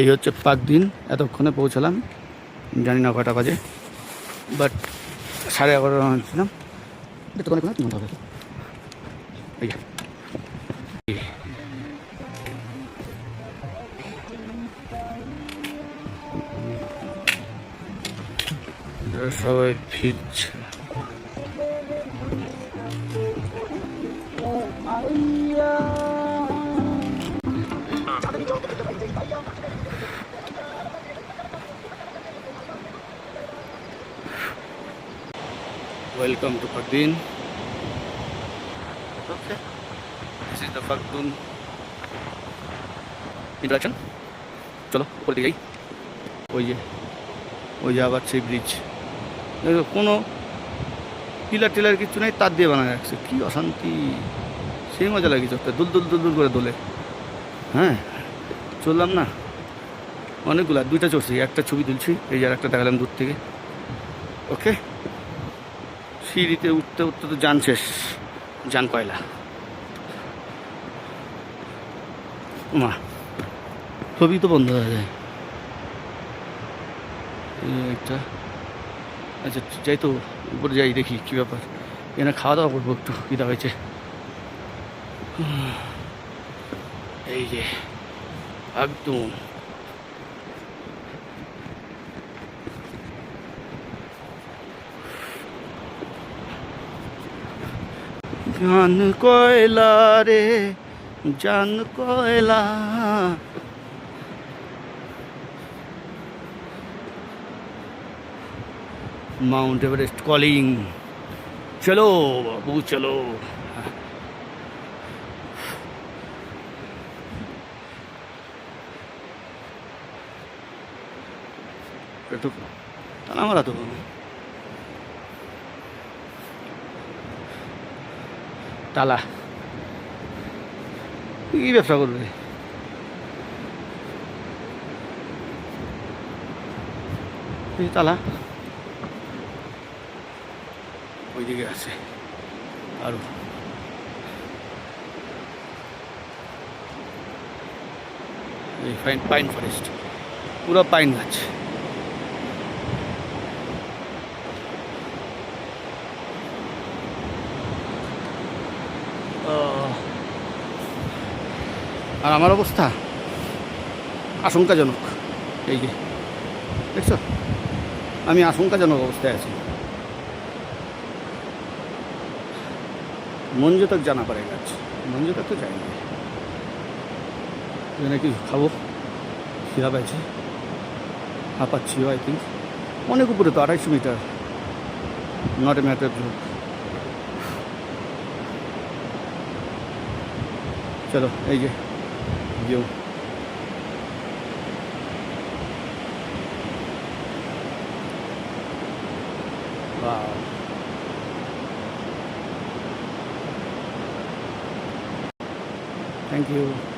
এই হচ্ছে পাকদিন। এতক্ষণে পৌঁছালাম, জানি না কটা বাজে, বাট 11:30 ছিলাম। এতক্ষণে কোনো 3 ঘন্টা হবে। এই যে সবাই ফিরছে। Welcome to Pakdin. Okay, this is the Pakdin introduction. চলো উপরে দিকে যাই। ওই যে আবার সেই ব্রিজ, কোনো পিলার টিলার কিছু নেই, তার দিয়ে বানানো রাখছে। কি অশান্তি, সেই মজা লাগে চোখটা দুল দুল দুল দুল করে দোলে। হ্যাঁ, চললাম না অনেকগুলো, 2টা চড়ছি, একটা ছবি তুলছি, এই যে একটা দেখালাম দূর থেকে। ওকে, সিঁড়িতে উঠতে উঠতে তো যান শেষ, যান কয়লা। মা ছবি তো বন্ধ হয়ে যায়। একটা আচ্ছা যাই তো, উপরে যাই, দেখি কী ব্যাপার। এখানে খাওয়া দাওয়া করবো, একটু খিদা হয়েছে। এই যে একদম জান কয়লা রে, জান কয়লা। মাউন্ট এভারেস্ট কলিং, চলো বাবু চলো। একটু তালা মারা তো, তালা কি ব্যবসা করবে? তালা ওইদিকে আছে আরো। এই পাইন ফরেস্ট, পুরো পাইন গাছ। আর আমার অবস্থা আশঙ্কাজনক। এই যে দেখছো, আমি আশঙ্কাজনক অবস্থায় আছি। মঞ্জু তক জানা পড়ে গাছ, মঞ্জু তক তো যাই না। এখানে কি খাবো, খিদা পাইছে, হাঁপাচ্ছিও। আই থিঙ্ক অনেক উপরে তো, 250 metre, not a matter joke. চলো এই যে ভিউ। Wow. Thank you.